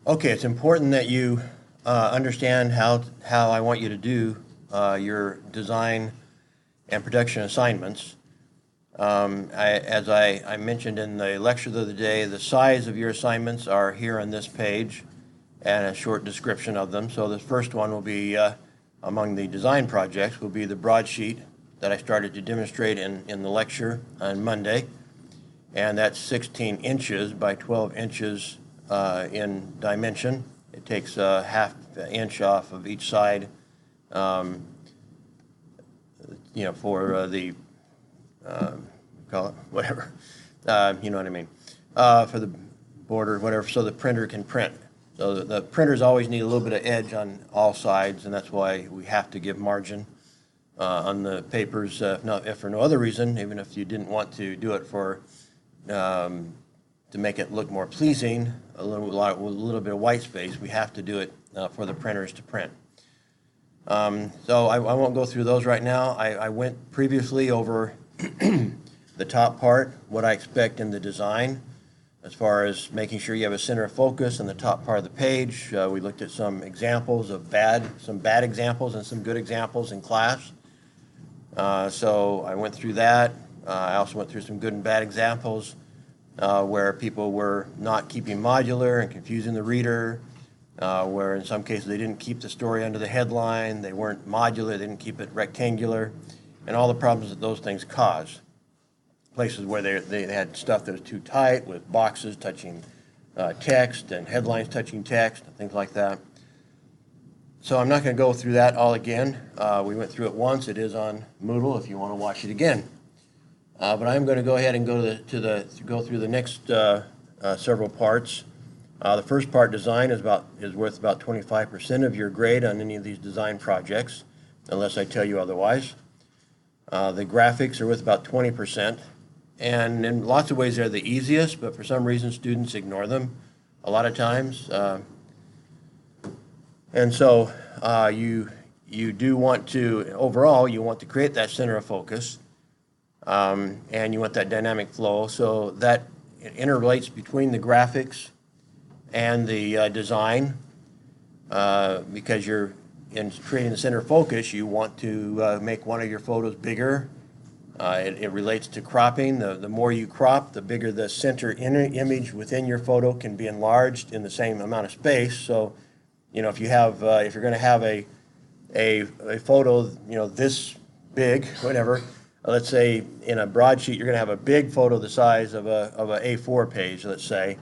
Okay, it's important that you understand how I want you to do your design and production assignments. As I mentioned in the lecture the other day, the size of your assignments are here on this page and a short description of them. So the first one will be, among the design projects, will be the broadsheet that I started to demonstrate in the lecture on Monday. And that's 16 inches by 12 inches in dimension. It takes a half inch off of each side, for the call it whatever, you know what I mean, for the border, whatever, so the printer can print. So the printers always need a little bit of edge on all sides, and that's why we have to give margin on the papers, if for no other reason, even if you didn't want to do it for to make it look more pleasing, with a little bit of white space, we have to do it for the printers to print. So I won't go through those right now. I went previously over the top part, what I expect in the design, as far as making sure you have a center of focus in the top part of the page. We looked at some examples of some bad examples and some good examples in class. So I went through that. I also went through some good and bad examples where people were not keeping modular and confusing the reader, where in some cases they didn't keep the story under the headline, they weren't modular, they didn't keep it rectangular, and all the problems that those things cause. Places where they had stuff that was too tight, with boxes touching text and headlines touching text and things like that. So I'm not going to go through that all again. We went through it once. It is on Moodle if you want to watch it again. But I'm going to go ahead and go through the next several parts. The first part, design, is worth about 25% of your grade on any of these design projects, unless I tell you otherwise. The graphics are worth about 20%, and in lots of ways they're the easiest, but for some reason students ignore them a lot of times. And so you do want to, overall, you want to create that center of focus, and you want that dynamic flow, so that it interrelates between the graphics and the design, because you're in creating the center of focus, you want to make one of your photos bigger. It relates to cropping. The more you crop, the bigger the center image within your photo can be enlarged in the same amount of space. So, if you have, if you're going to have a photo, this big, whatever. Let's say in a broadsheet, you're going to have a big photo the size of a A4 page, let's say.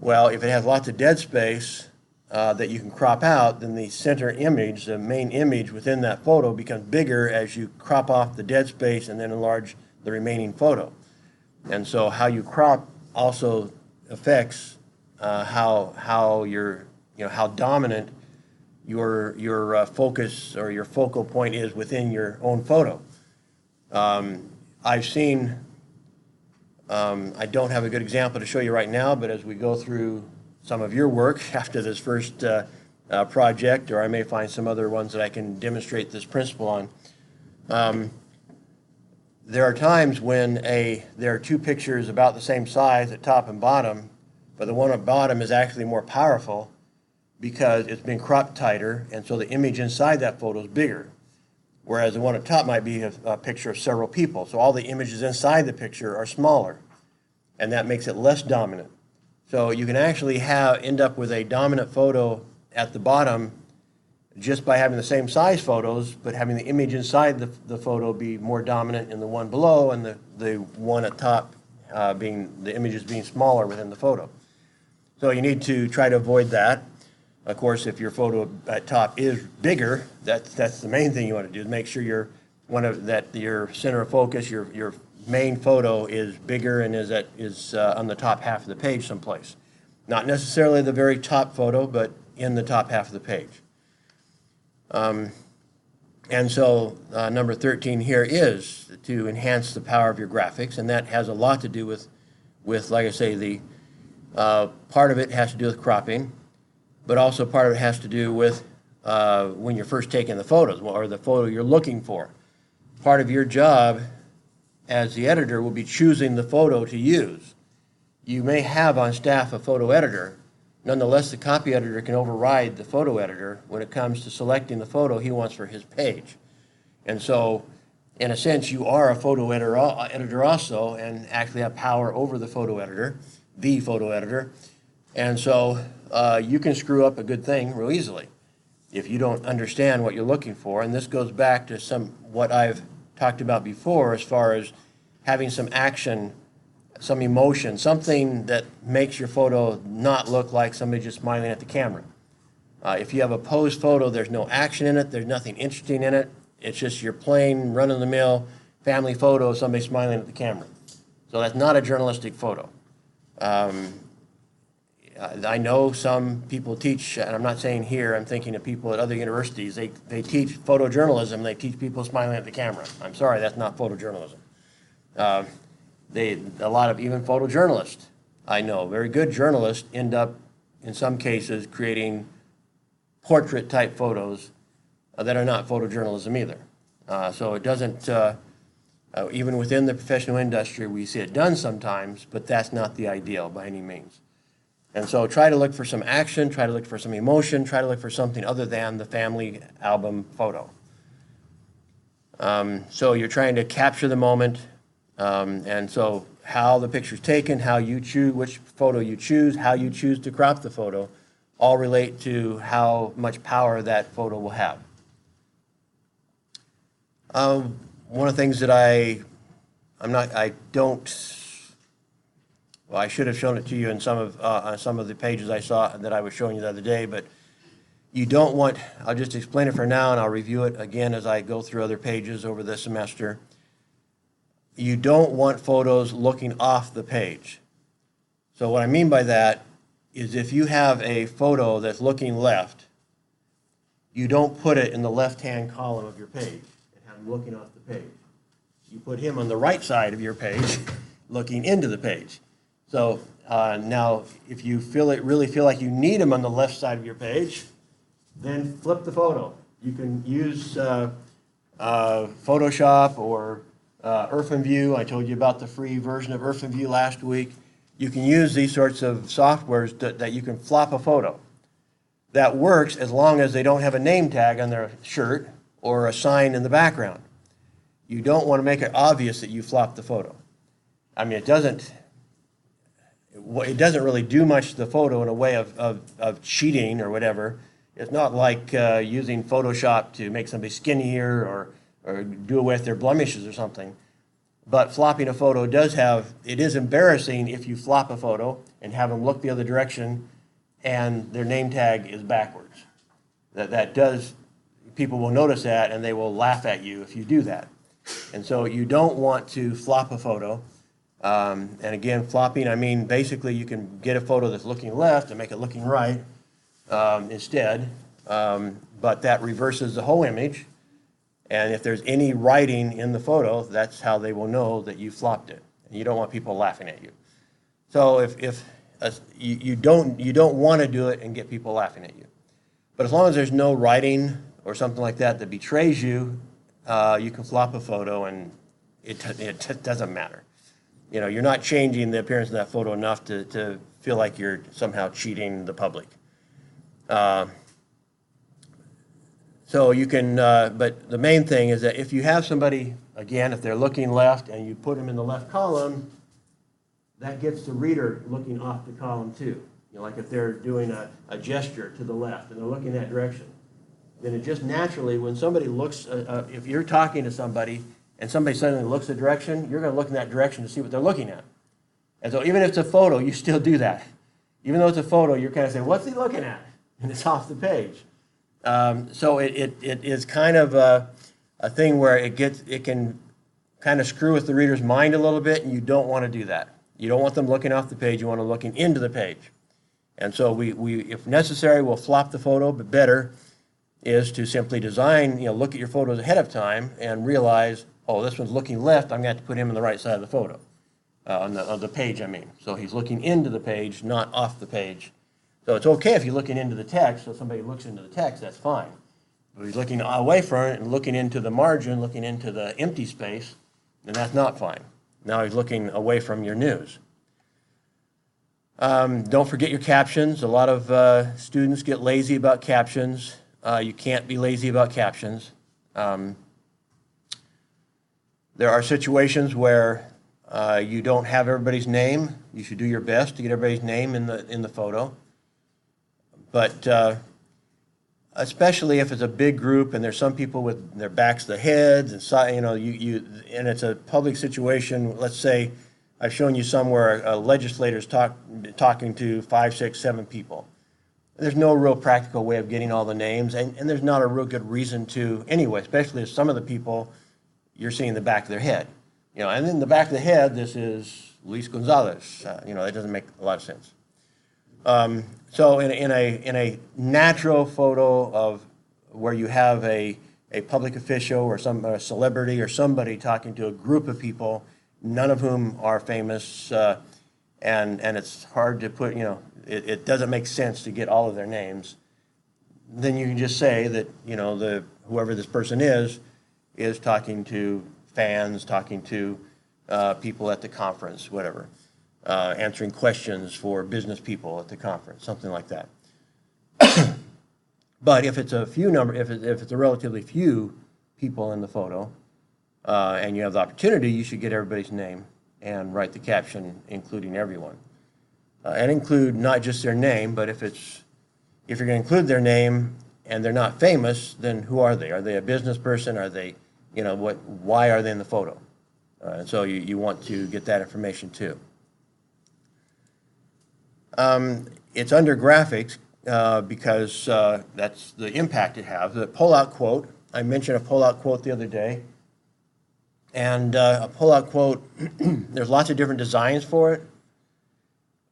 Well, if it has lots of dead space that you can crop out, then the center image, the main image within that photo, becomes bigger as you crop off the dead space and then enlarge the remaining photo. And so how you crop also affects how dominant your focus or your focal point is within your own photo. I've seen, I don't have a good example to show you right now, but as we go through some of your work after this first project, or I may find some other ones that I can demonstrate this principle on, there are times when there are two pictures about the same size at top and bottom, but the one at bottom is actually more powerful because it's been cropped tighter, and so the image inside that photo is bigger. Whereas the one at top might be a picture of several people. So all the images inside the picture are smaller, and that makes it less dominant. So you can actually end up with a dominant photo at the bottom just by having the same size photos, but having the image inside the photo be more dominant in the one below, and the one at top the images being smaller within the photo. So you need to try to avoid that. Of course, if your photo at top is bigger, that's the main thing you want to do, is make sure your center of focus, your main photo is bigger and is on the top half of the page someplace. Not necessarily the very top photo, but in the top half of the page. And so number 13 here is to enhance the power of your graphics, and that has a lot to do with like I say, the part of it has to do with cropping, but also part of it has to do with when you're first taking the photos, or the photo you're looking for. Part of your job as the editor will be choosing the photo to use. you may have on staff a photo editor. Nonetheless, the copy editor can override the photo editor when it comes to selecting the photo he wants for his page. And so, in a sense, you are a photo editor also, and actually have power over the photo editor. And so you can screw up a good thing real easily if you don't understand what you're looking for. And this goes back to what I've talked about before as far as having some action, some emotion, something that makes your photo not look like somebody just smiling at the camera. If you have a posed photo, there's no action in it, there's nothing interesting in it. It's just your plain run-of-the-mill family photo of somebody smiling at the camera. So that's not a journalistic photo. I know some people teach, and I'm not saying here, I'm thinking of people at other universities, they teach photojournalism, they teach people smiling at the camera. I'm sorry, that's not photojournalism. A lot of even photojournalists, I know, very good journalists end up, in some cases, creating portrait-type photos that are not photojournalism either. So it doesn't, even within the professional industry, we see it done sometimes, but that's not the ideal by any means. And so try to look for some action, try to look for some emotion, try to look for something other than the family album photo. So you're trying to capture the moment, and so how the picture's taken, how you choose, which photo you choose, how you choose to crop the photo, all relate to how much power that photo will have. One of the things that I should have shown it to you in some of the pages I saw that I was showing you the other day, but you don't want, I'll just explain it for now and I'll review it again as I go through other pages over this semester. You don't want photos looking off the page. So what I mean by that is if you have a photo that's looking left, you don't put it in the left-hand column of your page and have him looking off the page. You put him on the right side of your page looking into the page. So now, if you really feel like you need them on the left side of your page, then flip the photo. You can use Photoshop or IrfanView. I told you about the free version of IrfanView last week. You can use these sorts of softwares that you can flop a photo. That works as long as they don't have a name tag on their shirt or a sign in the background. You don't want to make it obvious that you flopped the photo. I mean, it doesn't really do much to the photo in a way of cheating or whatever. It's not like using Photoshop to make somebody skinnier or do away with their blemishes or something. But flopping a photo it is embarrassing if you flop a photo and have them look the other direction and their name tag is backwards. People will notice that and they will laugh at you if you do that. And so you don't want to flop a photo. And again, flopping, I mean, basically you can get a photo that's looking left and make it looking right instead, but that reverses the whole image. And if there's any writing in the photo, that's how they will know that you flopped it. And you don't want people laughing at you. So if you don't want to do it and get people laughing at you. But as long as there's no writing or something like that betrays you, you can flop a photo and it doesn't matter. You know, you're not changing the appearance of that photo enough to feel like you're somehow cheating the public. So you can, but the main thing is that if you have somebody, again, if they're looking left and you put them in the left column, that gets the reader looking off the column too. You know, like if they're doing a gesture to the left and they're looking that direction, then it just naturally, when somebody looks, if you're talking to somebody and somebody suddenly looks the direction, you're going to look in that direction to see what they're looking at. And so even if it's a photo, you still do that. Even though it's a photo, you're kind of saying, what's he looking at? And it's off the page. So it is kind of a thing where it can kind of screw with the reader's mind a little bit, and you don't want to do that. You don't want them looking off the page. You want them looking into the page. And so we if necessary, we'll flop the photo, but better is to simply design, look at your photos ahead of time and realize, oh, this one's looking left, I'm going to have to put him on the right side of the photo, on the page, I mean. So he's looking into the page, not off the page. So it's okay if you're looking into the text, so somebody looks into the text, that's fine. But if he's looking away from it and looking into the margin, looking into the empty space, then that's not fine. Now he's looking away from your news. Don't forget your captions. A lot of students get lazy about captions. You can't be lazy about captions. There are situations where you don't have everybody's name. You should do your best to get everybody's name in the photo. But especially if it's a big group and there's some people with their backs to the heads and and it's a public situation. Let's say I've shown you somewhere a legislator's talking to 5, 6, 7 people. There's no real practical way of getting all the names, and there's not a real good reason to anyway, especially if some of the people you're seeing the back of their head. And in the back of the head, this is Luis Gonzalez. That doesn't make a lot of sense. So in a natural photo of where you have a public official or a celebrity or somebody talking to a group of people, none of whom are famous, and it's hard to put, it doesn't make sense to get all of their names, then you can just say that, whoever this person is talking to fans, talking to people at the conference, whatever. Answering questions for business people at the conference, something like that. But if it's a if it's a relatively few people in the photo, and you have the opportunity, you should get everybody's name and write the caption including everyone. And include not just their name, but if you're going to include their name and they're not famous, then who are they? Are they a business person? Are they, why are they in the photo? And so you want to get that information too. It's under graphics because that's the impact it has. The pull-out quote, I mentioned a pull-out quote the other day. And a pull-out quote, there's lots of different designs for it.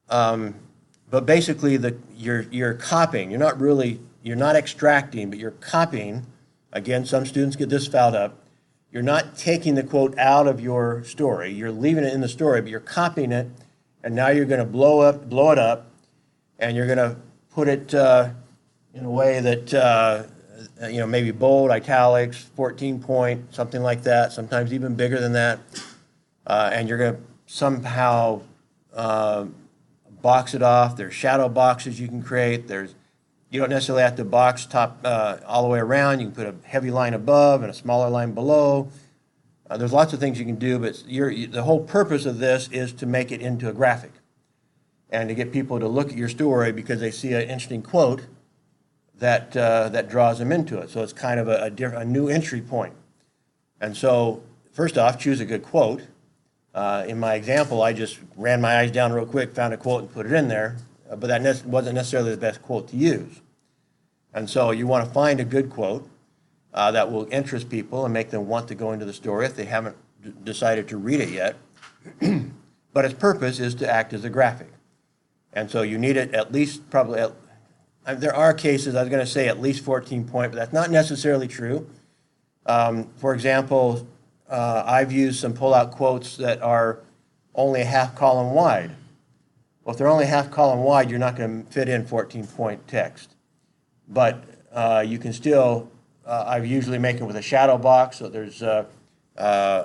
But basically, you're copying. You're not extracting, but you're copying. Again, some students get this fouled up. You're not taking the quote out of your story. You're leaving it in the story, but you're copying it. And now you're going to blow it up, and you're going to put it in a way that, maybe bold, italics, 14 point, something like that, sometimes even bigger than that. And you're going to somehow box it off. There's shadow boxes you can create. You don't necessarily have to box top all the way around. You can put a heavy line above and a smaller line below. There's lots of things you can do, but the whole purpose of this is to make it into a graphic and to get people to look at your story because they see an interesting quote that draws them into it. So it's kind of a new entry point. And so first off, choose a good quote. In my example, I just ran my eyes down real quick, found a quote and put it in there, but that wasn't necessarily the best quote to use. And so you want to find a good quote that will interest people and make them want to go into the story if they haven't decided to read it yet. But its purpose is to act as a graphic. And so you need it at least there are cases, I was going to say at least 14 point, but that's not necessarily true. For example, I've used some pull-out quotes that are only a half column wide. Well, if they're only a half column wide, you're not going to fit in 14 point text. But you can still, I usually make it with a shadow box. So there's a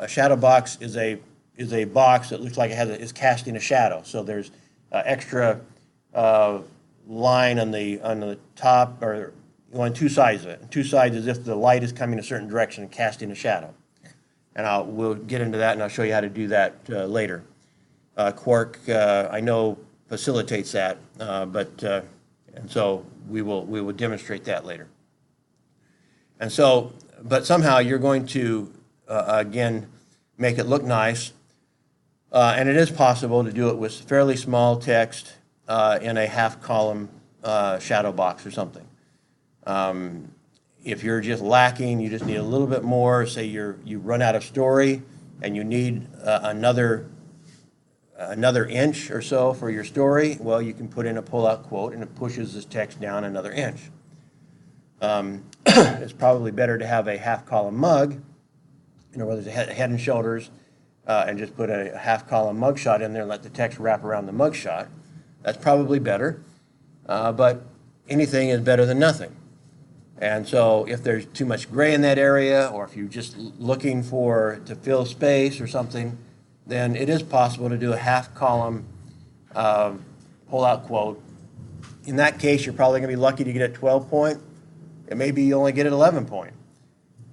shadow box is a box that looks like is casting a shadow. So there's extra line on the top or on two sides of it. Two sides as if the light is coming a certain direction and casting a shadow. And we'll get into that and I'll show you how to do that later. Quark, I know, facilitates that, and so we will demonstrate that later. And so, but somehow you're going to, again, make it look nice. And it is possible to do it with fairly small text in a half column shadow box or something. If you're just lacking, you just need a little bit more, say you run out of story and you need another inch or so for your story, well, you can put in a pull-out quote and it pushes this text down another inch. It's probably better to have a half-column mug, where there's a head and shoulders, and just put a half-column mug shot in there and let the text wrap around the mug shot. That's probably better, but anything is better than nothing. And so if there's too much gray in that area, or if you're just looking to fill space or something, then it is possible to do a half-column pull-out quote. In that case, you're probably going to be lucky to get a 12-point. And maybe you only get an 11-point.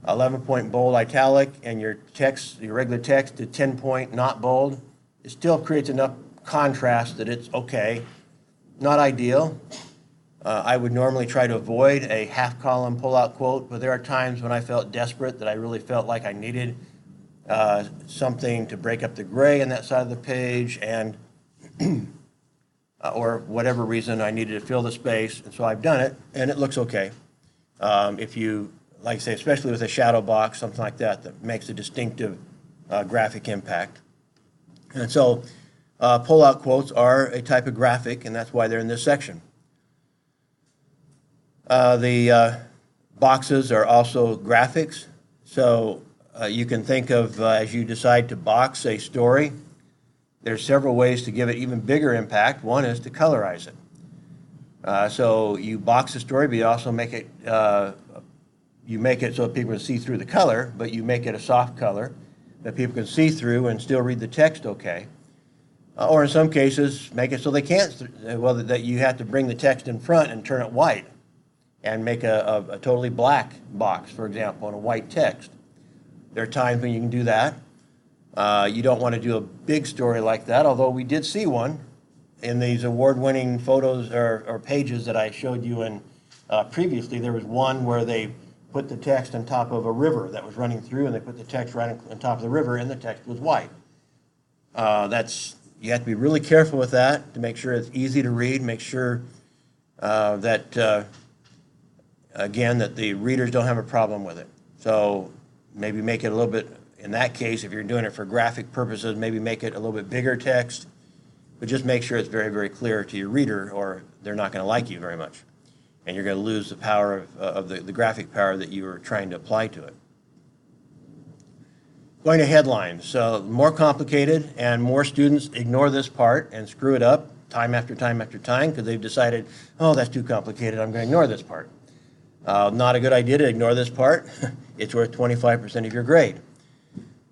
11-point bold italic and your text, your regular text, to 10-point not bold. It still creates enough contrast that it's okay. Not ideal. I would normally try to avoid a half-column pull-out quote, but there are times when I felt desperate, that I really felt like I needed something to break up the gray on that side of the page, and or whatever reason I needed to fill the space, and so I've done it, and it looks okay. If you, like I say, especially with a shadow box, something like that, that makes a distinctive graphic impact. And so pull-out quotes are a type of graphic, and that's why they're in this section. The boxes are also graphics, so you can think of, as you decide to box a story, there's several ways to give it even bigger impact. One is to colorize it. So you box the story, but you also make it, so people can see through the color, but you make it a soft color that people can see through and still read the text okay. Or in some cases, make it so they can't, well, that you have to bring the text in front and turn it white and make a totally black box, for example, and a white text. There are times when you can do that. You don't want to do a big story like that, although we did see one in these award-winning photos or pages that I showed you in previously. There was one where they put the text on top of a river that was running through, and they put the text right on top of the river, and the text was white. You have to be really careful with that to make sure it's easy to read, make sure that, again, that the readers don't have a problem with it. So maybe make it a little bit, in that case, if you're doing it for graphic purposes, maybe make it a little bit bigger text, but just make sure it's very, very clear to your reader, or they're not going to like you very much. And you're going to lose the power of the graphic power that you were trying to apply to it. Going to headlines. So more complicated, and more students ignore this part and screw it up time after time after time because they've decided, oh, that's too complicated, I'm going to ignore this part. Not a good idea to ignore this part. It's worth 25% of your grade.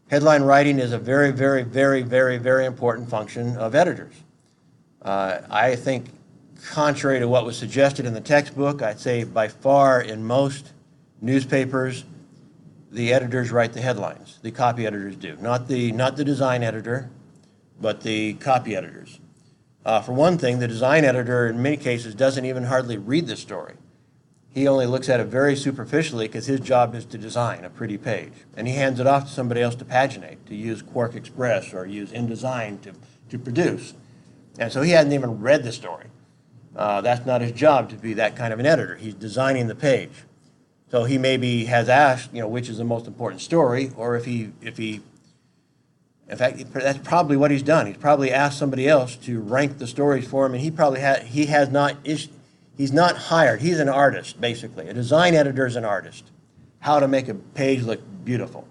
Headline writing is a very, very, very, very, very important function of editors. I think, contrary to what was suggested in the textbook, I'd say by far in most newspapers, the editors write the headlines. The copy editors do. Not the design editor, but the copy editors. For one thing, the design editor in many cases doesn't even hardly read the story. He only looks at it very superficially because his job is to design a pretty page. And he hands it off to somebody else to paginate, to use Quark Express or use InDesign to produce. And so he hasn't even read the story. That's not his job to be that kind of an editor. He's designing the page. So he maybe has asked, which is the most important story, or in fact, that's probably what he's done. He's probably asked somebody else to rank the stories for him, and he's not hired. He's an artist, basically. A design editor is an artist. How to make a page look beautiful.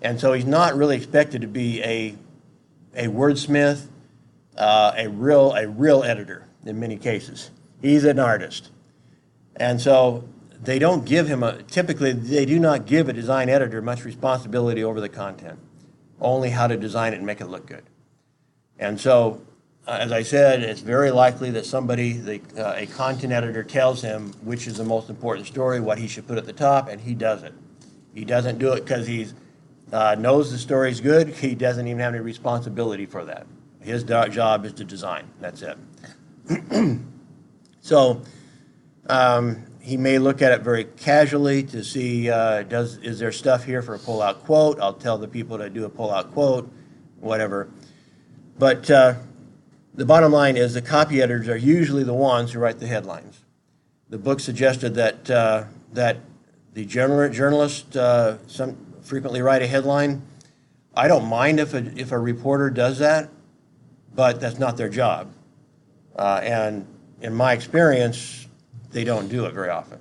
And so he's not really expected to be a wordsmith, a real editor in many cases. He's an artist. And so they don't give him typically they do not give a design editor much responsibility over the content, only how to design it and make it look good. And so, as I said, it's very likely that a content editor tells him which is the most important story, what he should put at the top, and he does it. He doesn't do it because he knows the story's good. He doesn't even have any responsibility for that. His job is to design. That's it. So he may look at it very casually to see, is there stuff here for a pull-out quote? I'll tell the people to do a pull-out quote, whatever. But the bottom line is the copy editors are usually the ones who write the headlines. The book suggested that the journalists frequently write a headline. I don't mind if a reporter does that, but that's not their job. And in my experience, they don't do it very often.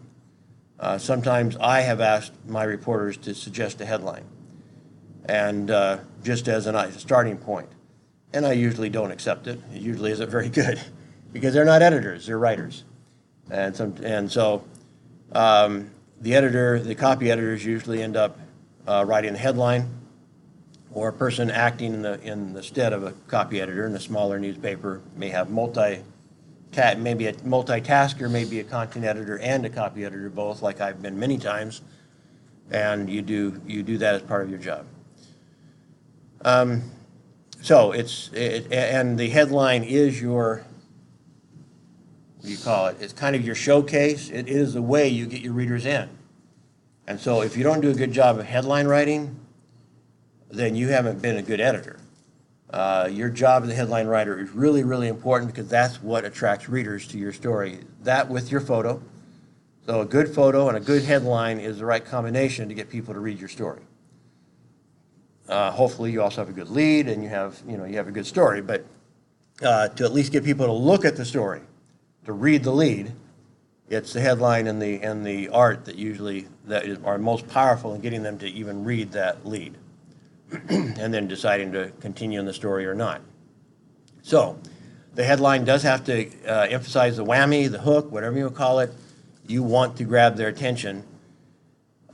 Sometimes I have asked my reporters to suggest a headline, and just as a starting point. And I usually don't accept it. It usually isn't very good because they're not editors, they're writers. And so the copy editors usually end up writing the headline, or a person acting in the stead of a copy editor in a smaller newspaper may have multi maybe a multitasker, maybe a content editor and a copy editor both, like I've been many times, and you do that as part of your job. So and the headline is your, what do you call it? It's kind of your showcase. It is the way you get your readers in. And so if you don't do a good job of headline writing, then you haven't been a good editor. Your job as a headline writer is really, really important because that's what attracts readers to your story. That with your photo. So a good photo and a good headline is the right combination to get people to read your story. Hopefully you also have a good lead and you have a good story, but to at least get people to look at the story, to read the lead, it's the headline and the art that are most powerful in getting them to even read that lead and then deciding to continue in the story or not. So the headline does have to emphasize the whammy, the hook, whatever you call it. You want to grab their attention.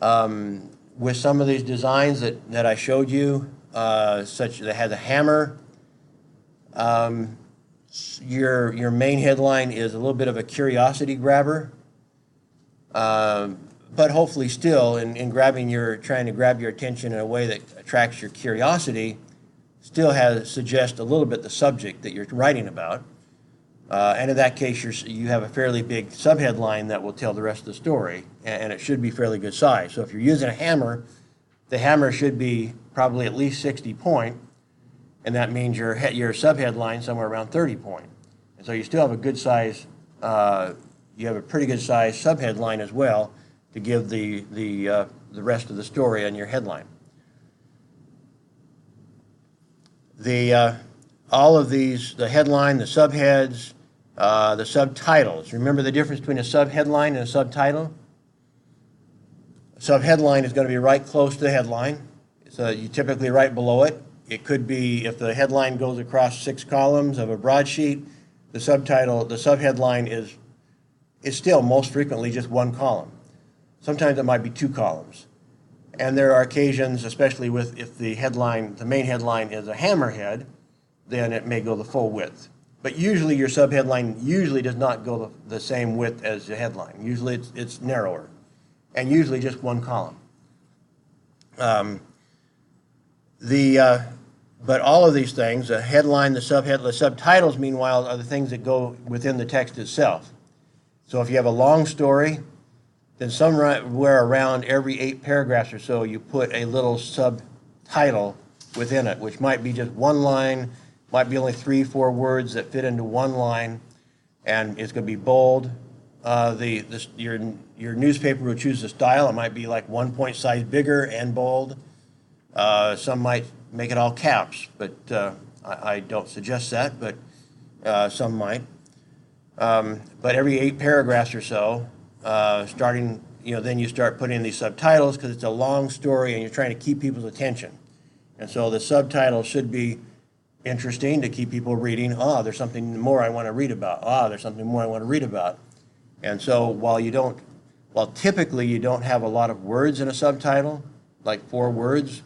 With some of these designs that I showed you, such that has a hammer, your main headline is a little bit of a curiosity grabber, but hopefully still in trying to grab your attention in a way that attracts your curiosity, still suggests a little bit the subject that you're writing about. And in that case, you have a fairly big subheadline that will tell the rest of the story, and it should be fairly good size. So if you're using a hammer, the hammer should be probably at least 60 point, and that means your subheadline somewhere around 30 point. And so you still have a good size, you have a pretty good size subheadline as well to give the rest of the story on your headline. All of these, the headline, the subheads, the subtitles. Remember the difference between a subheadline and a subtitle? A subheadline is going to be right close to the headline. So you typically write below it. It could be, if the headline goes across 6 columns of a broadsheet, the subheadline is still most frequently just 1 column. Sometimes it might be 2 columns. And there are occasions, especially if the main headline is a hammerhead, then it may go the full width. But usually your subheadline does not go the same width as the headline. Usually it's narrower, and usually just 1 column. But all of these things, the headline, the subtitles, meanwhile, are the things that go within the text itself. So if you have a long story, then somewhere around every 8 paragraphs or so, you put a little subtitle within it, which might be just 1 line, might be only 3-4 words that fit into 1 line, and it's going to be bold. Your newspaper will choose the style. It might be like 1 point size bigger and bold. Some might make it all caps, but I don't suggest that, but some might. But every 8 paragraphs or so, starting, then you start putting in these subtitles because it's a long story and you're trying to keep people's attention. And so the subtitle should be interesting to keep people reading. There's something more I want to read about. There's something more I want to read about. And so while typically you don't have a lot of words in a subtitle, like 4 words,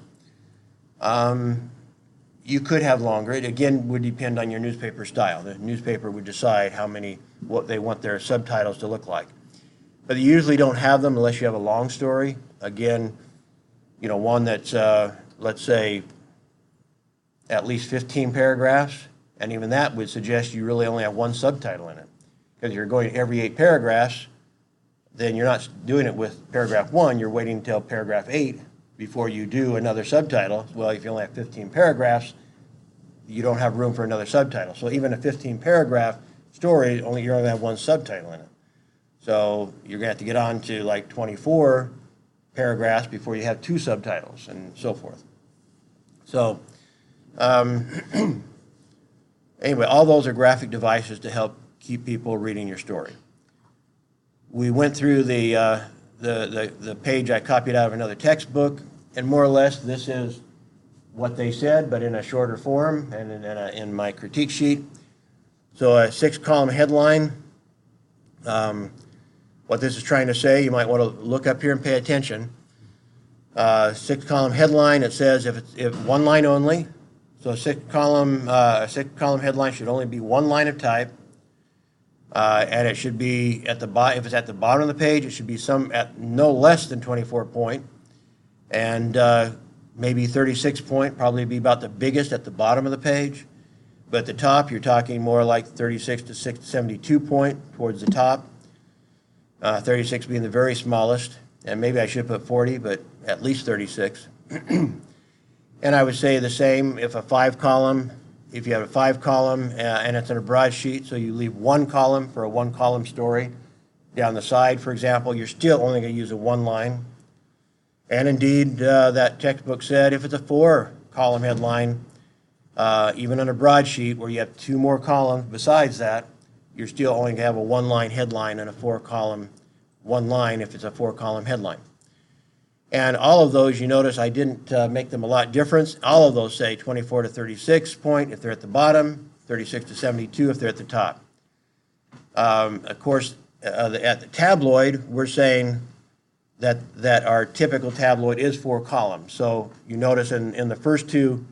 you could have longer. It again would depend on your newspaper style. The newspaper would decide what they want their subtitles to look like. But you usually don't have them unless you have a long story. Again, one that's, let's say, at least 15 paragraphs, and even that would suggest you really only have 1 subtitle in it. Because you're going every 8 paragraphs, then you're not doing it with paragraph 1, you're waiting until paragraph 8 before you do another subtitle. Well, if you only have 15 paragraphs, you don't have room for another subtitle. So even a 15 paragraph story, you only have 1 subtitle in it. So you're going to have to get on to like 24 paragraphs before you have 2 subtitles and so forth. So anyway, all those are graphic devices to help keep people reading your story. We went through the page I copied out of another textbook, and more or less this is what they said, but in a shorter form and in my critique sheet. So a 6-column headline. What this is trying to say, you might want to look up here and pay attention. 6-column headline, it says if 1 line only. So a 6-column headline should only be 1 line of type. And it should be at the bottom. If it's at the bottom of the page, it should be some at no less than 24 point, and maybe 36 point, probably be about the biggest at the bottom of the page. But at the top, you're talking more like 36 to 72 point towards the top. 36 being the very smallest, and maybe I should put 40, but at least 36. And I would say the same if if you have a 5-column and it's in a broadsheet, so you leave 1 column for a 1-column story. Down the side, for example, you're still only going to use a 1 line. And indeed, that textbook said if it's a 4-column headline, even on a broadsheet where you have 2 more columns besides that, you're still only going to have a 1-line headline and a 4-column 1 line if it's a 4-column headline. And all of those, you notice I didn't make them a lot different. All of those say 24 to 36 point if they're at the bottom, 36 to 72 if they're at the top. Of course, at the tabloid, we're saying that our typical tabloid is 4 columns. So you notice in the first two,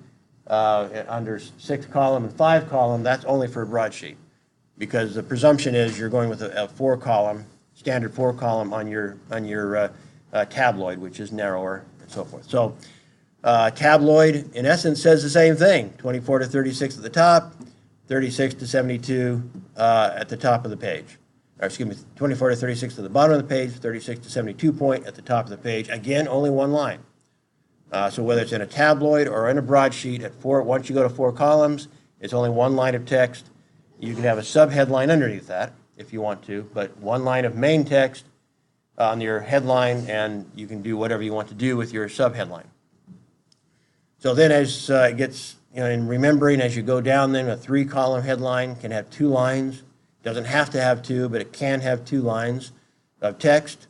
under 6-column and 5-column, that's only for a broadsheet, because the presumption is you're going with a 4-column, standard 4-column on your tabloid, which is narrower and so forth. So tabloid, in essence, says the same thing, 24 to 36 at the top, 36 to 72 at the top of the page. Or excuse me, 24 to 36 at the bottom of the page, 36 to 72 point at the top of the page. Again, only 1 line. So whether it's in a tabloid or in a broadsheet, once you go to 4 columns, it's only 1 line of text. You can have a subheadline underneath that if you want to, but 1 line of main text on your headline, and you can do whatever you want to do with your subheadline. So then as it gets, in remembering as you go down, then a 3-column headline can have 2 lines. Doesn't have to have 2, but it can have 2 lines of text.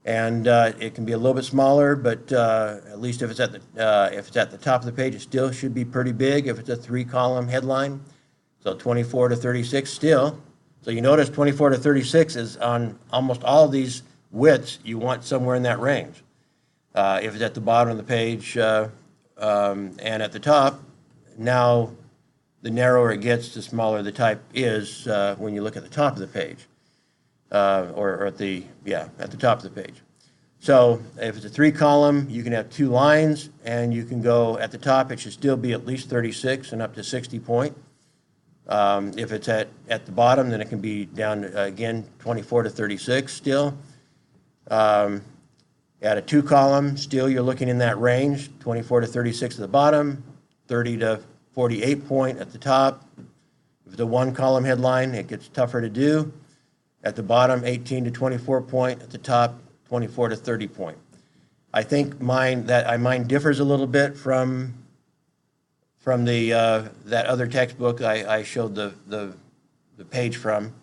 And it can be a little bit smaller, but at least if it's at the top of the page, it still should be pretty big if it's a 3-column headline. So 24 to 36 still. So you notice 24 to 36 is on almost all of these widths, you want somewhere in that range. If it's at the bottom of the page and at the top, now the narrower it gets, the smaller the type is when you look at the top of the page, or at the top of the page. So if it's a 3-column, you can have 2 lines, and you can go at the top, it should still be at least 36 and up to 60 point. If it's at the bottom, then it can be down, again, 24 to 36 still. At a 2-column, still you're looking in that range, 24 to 36 at the bottom, 30 to 48 point at the top. If it's a 1-column headline, it gets tougher to do. At the bottom, 18 to 24 point. At the top, 24 to 30 point. I think mine differs a little bit from the that other textbook I showed the page from.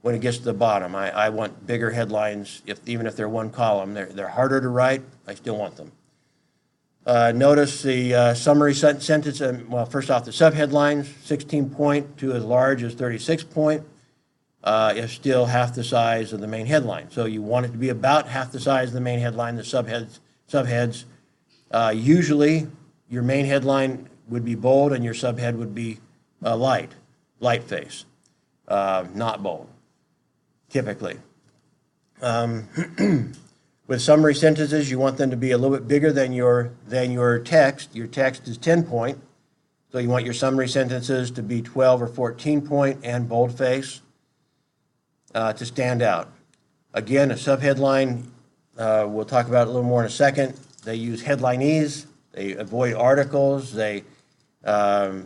When it gets to the bottom, I want bigger headlines. Even if they're 1 column, they're harder to write. I still want them. Notice the summary sentence. Well, first off, the subheadlines, 16 point to as large as 36 point, is still half the size of the main headline. So you want it to be about half the size of the main headline. The subheads. Usually, your main headline would be bold, and your subhead would be light face, not bold. Typically. With summary sentences, you want them to be a little bit bigger than your text. Your text is 10 point, so you want your summary sentences to be 12 or 14 point and boldface to stand out. Again, a subheadline, we'll talk about it a little more in a second. They use headlinees. They avoid articles. Like I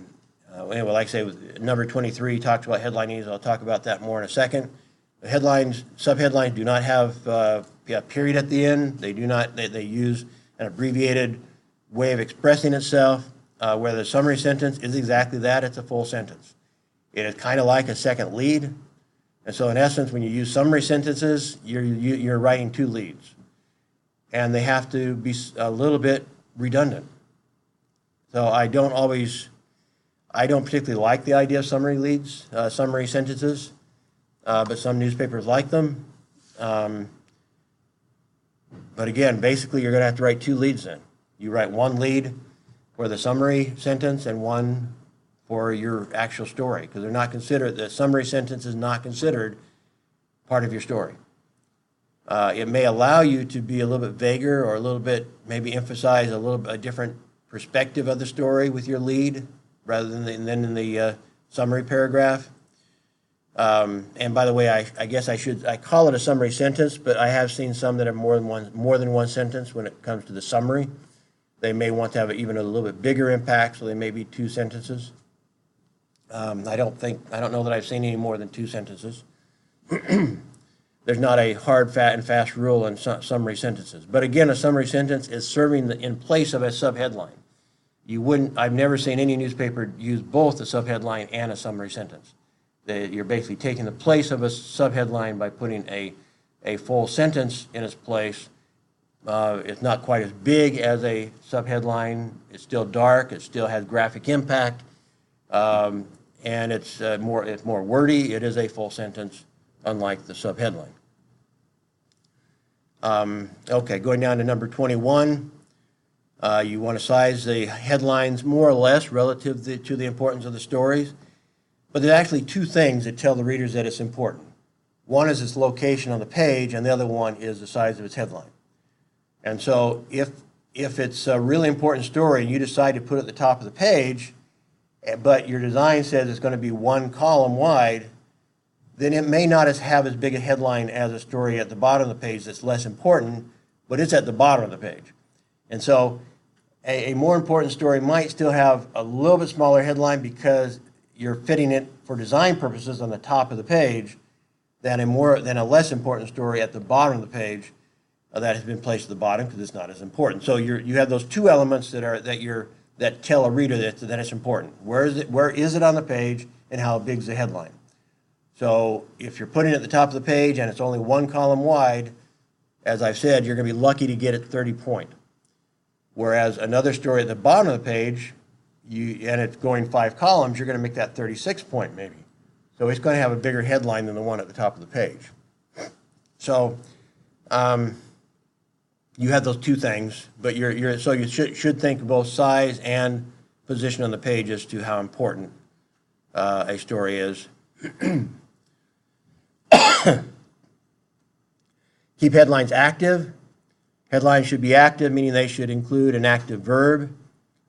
say, number 23 talks about headlinees. I'll talk about that more in a second. Subheadlines do not have a period at the end. They do not. They use an abbreviated way of expressing itself, where the summary sentence is exactly that. It's a full sentence. It is kind of like a second lead. And so in essence, when you use summary sentences, you're writing 2 leads. And they have to be a little bit redundant. So I don't particularly like the idea of summary leads, summary sentences. But some newspapers like them. But again, basically, you're going to have to write 2 leads in. You write 1 lead for the summary sentence and 1 for your actual story, because they're not considered, the summary sentence is not considered part of your story. It may allow you to be a little bit vaguer or a little bit, maybe emphasize a different perspective of the story with your lead rather than in the summary paragraph. And by the way, I guess I call it a summary sentence, but I have seen some that have more than one sentence when it comes to the summary. They may want to have even a little bit bigger impact, so they may be 2 sentences. I don't know that I've seen any more than 2 sentences. There's not a hard, and fast rule in summary sentences. But again, a summary sentence is serving in place of a subheadline. I've never seen any newspaper use both a subheadline and a summary sentence. You're basically taking the place of a subheadline by putting a full sentence in its place. It's not quite as big as a subheadline. It's still dark. It still has graphic impact. And it's more wordy. It is a full sentence, unlike the subheadline. Okay, going down to number 21. You want to size the headlines more or less relative to the importance of the stories. But there's actually 2 things that tell the readers that it's important. One is its location on the page, and the other one is the size of its headline. And so if it's a really important story and you decide to put it at the top of the page, but your design says it's going to be 1 column wide, then it may not have as big a headline as a story at the bottom of the page that's less important, but it's at the bottom of the page. And so a more important story might still have a little bit smaller headline because you're fitting it for design purposes on the top of the page than a less important story at the bottom of the page that has been placed at the bottom because it's not as important. So you have those 2 elements that tell a reader that it's important. Where is it on the page, and how big is the headline? So if you're putting it at the top of the page and it's only 1 column wide, as I've said, you're going to be lucky to get it 30 point. Whereas another story at the bottom of the page, and it's going 5 columns, you're going to make that 36 point maybe. So it's going to have a bigger headline than the one at the top of the page. So you have those 2 things, but so you should think of both size and position on the page as to how important a story is. Keep headlines active. Headlines should be active, meaning they should include an active verb.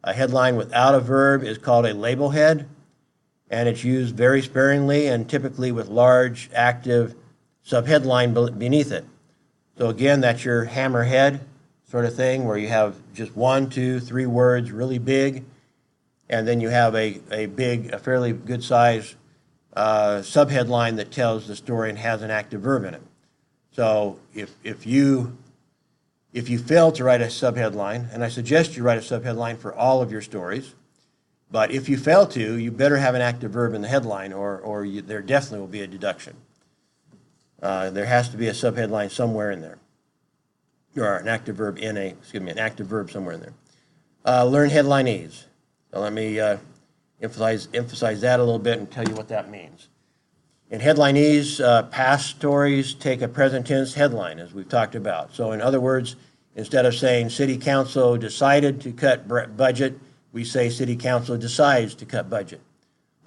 A headline without a verb is called a label head, and it's used very sparingly and typically with large active subheadline beneath it. So again, that's your hammerhead sort of thing where you have just 1, 2, 3 words really big, and then you have a fairly good size subheadline that tells the story and has an active verb in it. So if you fail to write a subheadline, and I suggest you write a subheadline for all of your stories, but if you fail to, you better have an active verb in the headline, or there definitely will be a deduction. There has to be a subheadline somewhere in there, or an active verb an active verb somewhere in there. Learn headlineese. So let me emphasize that a little bit and tell you what that means. In headlineese, past stories take a present tense headline, as we've talked about. So in other words, instead of saying City Council decided to cut budget, we say City Council decides to cut budget.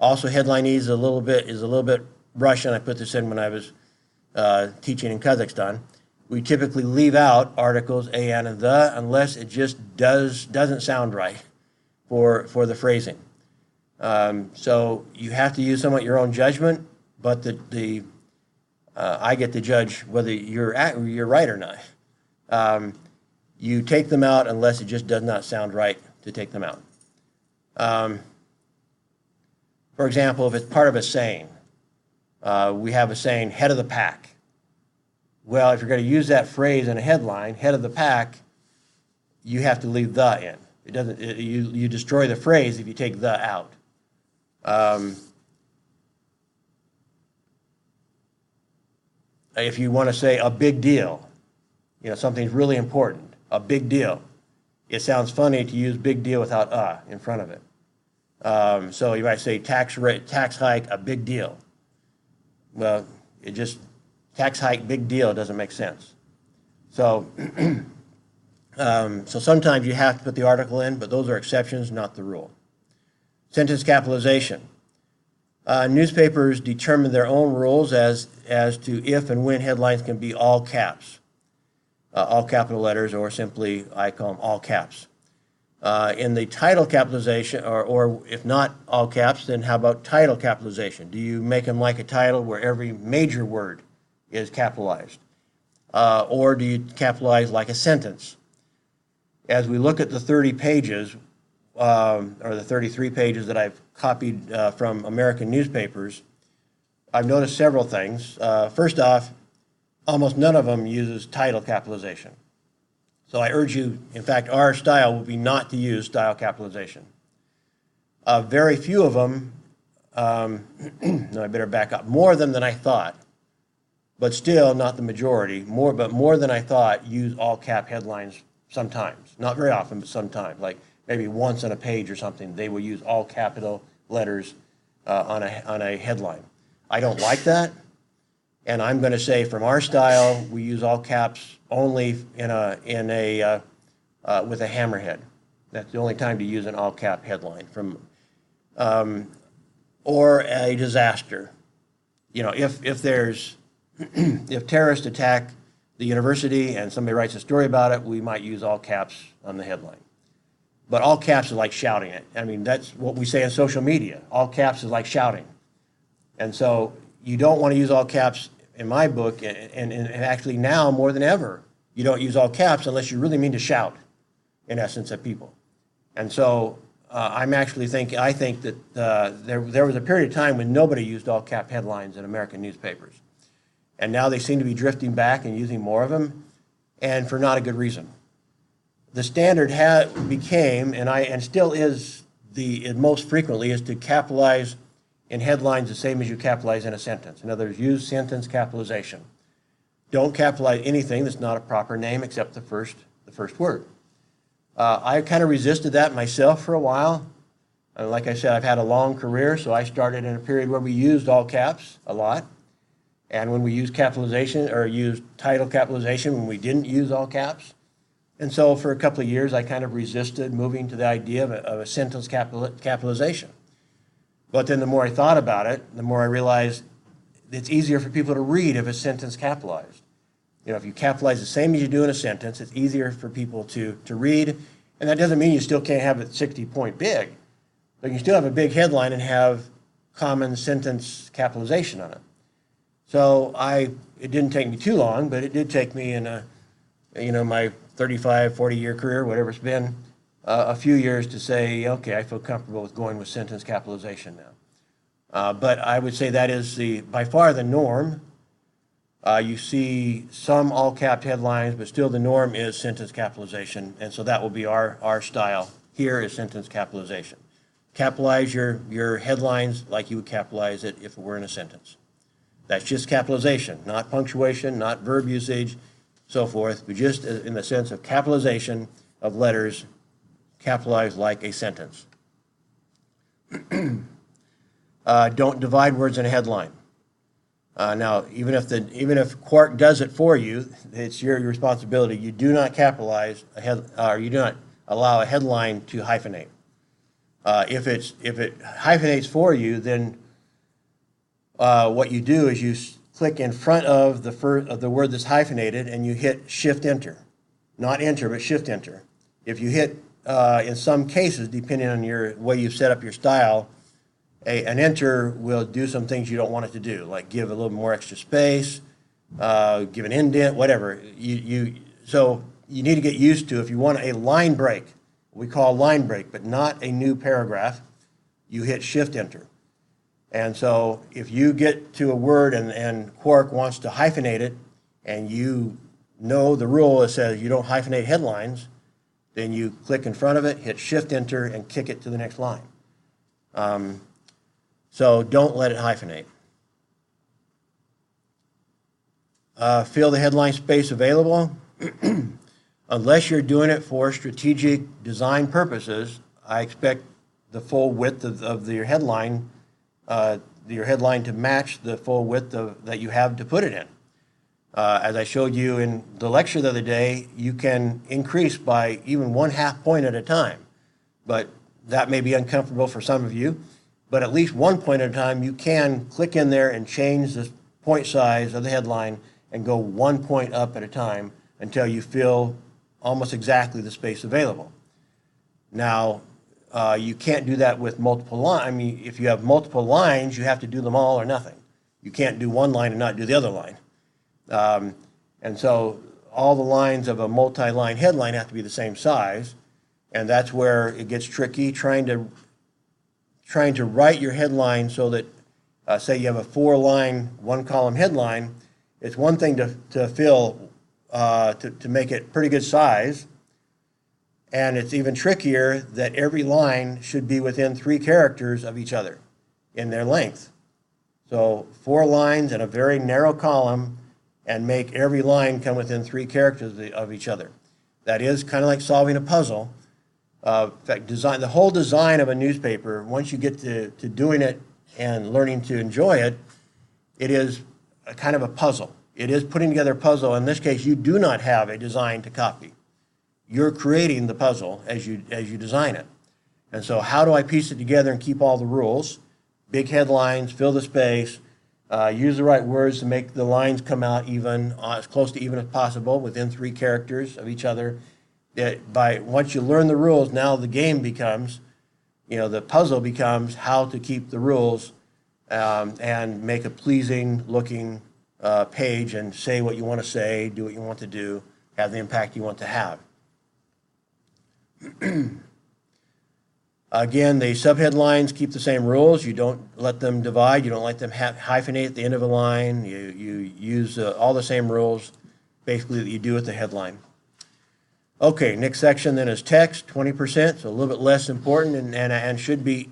Also, headlineese is a little bit Russian. I put this in when I was teaching in Kazakhstan. We typically leave out articles a, and the unless it just doesn't sound right for the phrasing. So you have to use somewhat your own judgment, but I get to judge whether you're right or not. You take them out unless it just does not sound right to take them out. For example, if it's part of a saying, we have a saying, head of the pack. Well, if you're going to use that phrase in a headline, head of the pack, you have to leave the in. You destroy the phrase if you take the out. If you want to say a big deal, something's really important, a big deal, it sounds funny to use big deal without in front of it. So you might say tax hike, a big deal. Well, tax hike, big deal doesn't make sense. So, so sometimes you have to put the article in, but those are exceptions, not the rule. Sentence capitalization. Newspapers determine their own rules as to if and when headlines can be all caps, all capital letters, or simply, I call them all caps. In the title capitalization, or if not all caps, then how about title capitalization? Do you make them like a title where every major word is capitalized? Or do you capitalize like a sentence? As we look at the 30 pages, or the 33 pages that I've copied from American newspapers, I've noticed several things. First off, almost none of them uses title capitalization. So I urge you, in fact, our style will be not to use style capitalization. Very few of them, no, I better back up, more than I thought, but still not the majority, but more than I thought use all cap headlines sometimes. Not very often, but sometimes. Like maybe once on a page or something, they will use all capital letters on a headline. I don't like that, and I'm going to say from our style, we use all caps only with a hammerhead. That's the only time to use an all cap headline or a disaster. You know, if there's if terrorists attack the university and somebody writes a story about it, we might use all caps on the headline. But all caps is like shouting it. I mean, that's what we say in social media. All caps is like shouting. And so you don't want to use all caps in my book, and actually now more than ever, you don't use all caps unless you really mean to shout, in essence, at people. And so I think that there was a period of time when nobody used all cap headlines in American newspapers. And now they seem to be drifting back and using more of them, and for not a good reason. The standard became, and still is, most frequently is to capitalize in headlines the same as you capitalize in a sentence. In other words, use sentence capitalization. Don't capitalize anything that's not a proper name except the first word. I kind of resisted that myself for a while. Like I said, I've had a long career, so I started in a period where we used all caps a lot. And when we used capitalization, or used title capitalization, when we didn't use all caps. And so for a couple of years, I kind of resisted moving to the idea of a sentence capitalization. But then the more I thought about it, the more I realized it's easier for people to read if a sentence capitalized. You know, if you capitalize the same as you do in a sentence, it's easier for people to read. And that doesn't mean you still can't have it 60-point big, but you still have a big headline and have common sentence capitalization on it. So it didn't take me too long, but it did take me in my 35, 40-year career, whatever it's been, a few years to say, okay, I feel comfortable with going with sentence capitalization now. But I would say that is by far the norm. You see some all-capped headlines, but still the norm is sentence capitalization, and so that will be our style. Here is sentence capitalization. Capitalize your headlines like you would capitalize it if it were in a sentence. That's just capitalization, not punctuation, not verb usage, so forth, but just in the sense of capitalization of letters capitalized like a sentence. Don't divide words in a headline. Now, even if Quark does it for you, it's your responsibility. You do not capitalize you do not allow a headline to hyphenate. If it hyphenates for you, then what you do is you click in front of the word that's hyphenated and you hit Shift-Enter. Not Enter, but Shift-Enter. If you hit, in some cases, depending on your way you've set up your style, an Enter will do some things you don't want it to do, like give a little more extra space, give an indent, whatever. So you need to get used to, if you want a line break, we call line break, but not a new paragraph, you hit Shift-Enter. And so if you get to a word and Quark wants to hyphenate it, and you know the rule that says you don't hyphenate headlines, then you click in front of it, hit Shift-Enter, and kick it to the next line. So don't let it hyphenate. Fill the headline space available. Unless you're doing it for strategic design purposes, I expect the full width of your headline to match the full width that you have to put it in. As I showed you in the lecture the other day, you can increase by even 1/2 point at a time. But that may be uncomfortable for some of you, but at least one point at a time, you can click in there and change the point size of the headline and go 1 point up at a time until you fill almost exactly the space available. Now, you can't do that with multiple lines. I mean, if you have multiple lines, you have to do them all or nothing. You can't do one line and not do the other line. And so all the lines of a multi-line headline have to be the same size, and that's where it gets tricky, trying to write your headline so that, say you have a 4-line, 1-column headline. It's one thing to fill, to make it pretty good size, and it's even trickier that every line should be within 3 characters of each other in their length. So 4 lines and a very narrow column, and make every line come within 3 characters of each other. That is kind of like solving a puzzle. In fact, the whole design of a newspaper, once you get to doing it and learning to enjoy it, it is a kind of a puzzle. It is putting together a puzzle. In this case, you do not have a design to copy. You're creating the puzzle as you design it. And so how do I piece it together and keep all the rules? Big headlines, fill the space, use the right words to make the lines come out even, as close to even as possible, within 3 characters of each other. Once you learn the rules, now the game becomes, the puzzle becomes how to keep the rules and make a pleasing looking page and say what you want to say, do what you want to do, have the impact you want to have. Again, the subheadlines keep the same rules. You don't let them divide. You don't let them hyphenate at the end of a line. You use all the same rules, basically, that you do with the headline. Okay, next section then is text, 20%, so a little bit less important and should be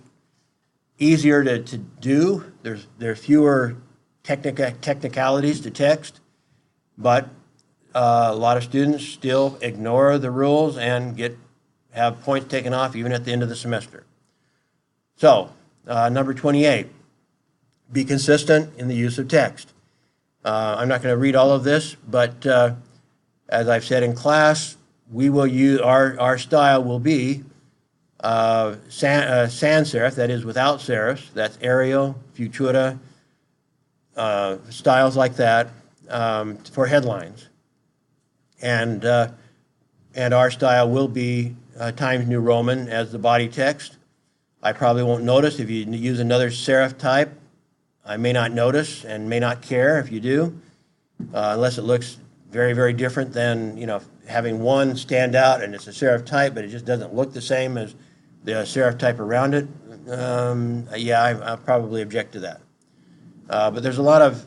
easier to do. There are fewer technicalities to text, but a lot of students still ignore the rules and have points taken off even at the end of the semester. So, number 28, be consistent in the use of text. I'm not going to read all of this, but as I've said in class, we will use, our style will be sans serif, that is without serifs, that's Arial, Futura, styles like that for headlines. And our style will be Times New Roman as the body text. I probably won't notice if you use another serif type. I may not notice and may not care if you do, unless it looks very, very different than, having one stand out and it's a serif type, but it just doesn't look the same as the serif type around it. Yeah, I'll probably object to that. But there's a lot of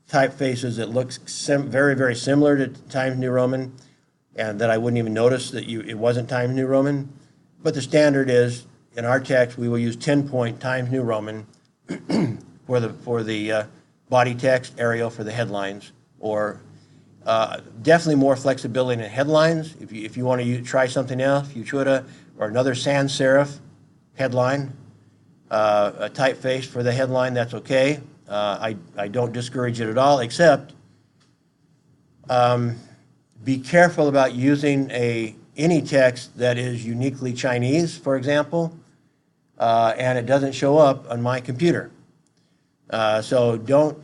typefaces that looks very, very similar to Times New Roman, and that I wouldn't even notice that it wasn't Times New Roman. But the standard is, in our text, we will use 10-point Times New Roman for the body text, Arial for the headlines, or definitely more flexibility in headlines. If you want to try something else, Futura or another sans serif headline, a typeface for the headline, that's okay. I don't discourage it at all, except be careful about using any text that is uniquely Chinese, for example, and it doesn't show up on my computer. So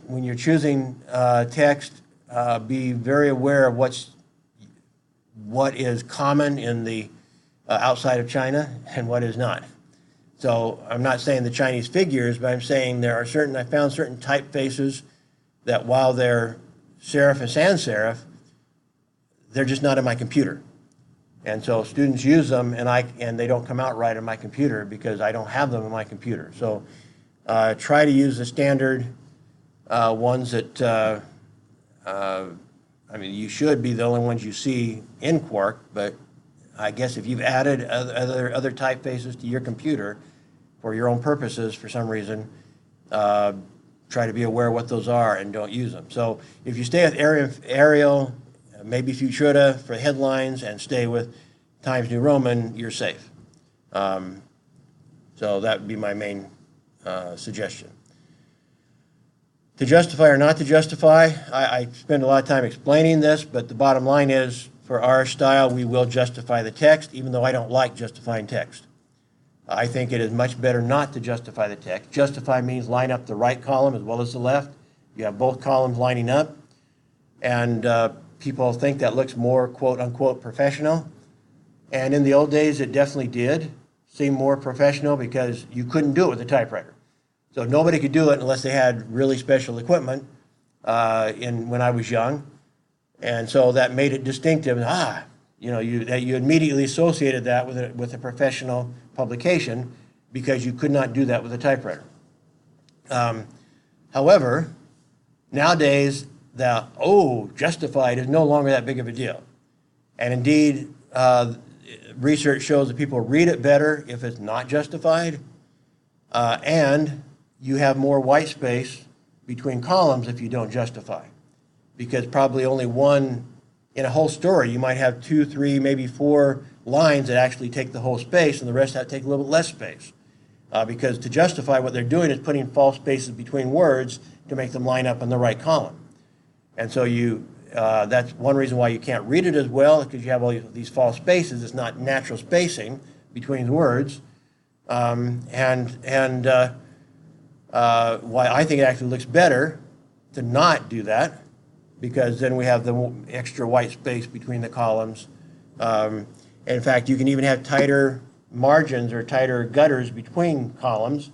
when you're choosing text, be very aware of what is common in the outside of China and what is not. So I'm not saying the Chinese figures, but I'm saying I found certain typefaces that while they're serif and sans serif, they're just not in my computer. And so students use them and they don't come out right on my computer because I don't have them in my computer. So try to use the standard ones that, you should be the only ones you see in Quark, but I guess if you've added other typefaces to your computer for your own purposes for some reason, try to be aware of what those are and don't use them. So if you stay with Arial, maybe Futura for headlines, and stay with Times New Roman, you're safe. So that would be my main suggestion. To justify or not to justify, I spend a lot of time explaining this, but the bottom line is, for our style, we will justify the text, even though I don't like justifying text. I think it is much better not to justify the text. Justify means line up the right column as well as the left. You have both columns lining up, and people think that looks more quote-unquote professional. And in the old days, it definitely did seem more professional because you couldn't do it with a typewriter. So nobody could do it unless they had really special equipment when I was young. And so that made it distinctive. You immediately associated that with a professional publication because you could not do that with a typewriter. However, nowadays, justified is no longer that big of a deal. And indeed, research shows that people read it better if it's not justified, and you have more white space between columns if you don't justify, because probably only one in a whole story, you might have 2, 3, maybe 4 lines that actually take the whole space, and the rest have to take a little bit less space. Because to justify, what they're doing is putting false spaces between words to make them line up in the right column. And so that's one reason why you can't read it as well, because you have all these false spaces. It's not natural spacing between the words. Why I think it actually looks better to not do that, because then we have the extra white space between the columns. In fact, you can even have tighter margins or tighter gutters between columns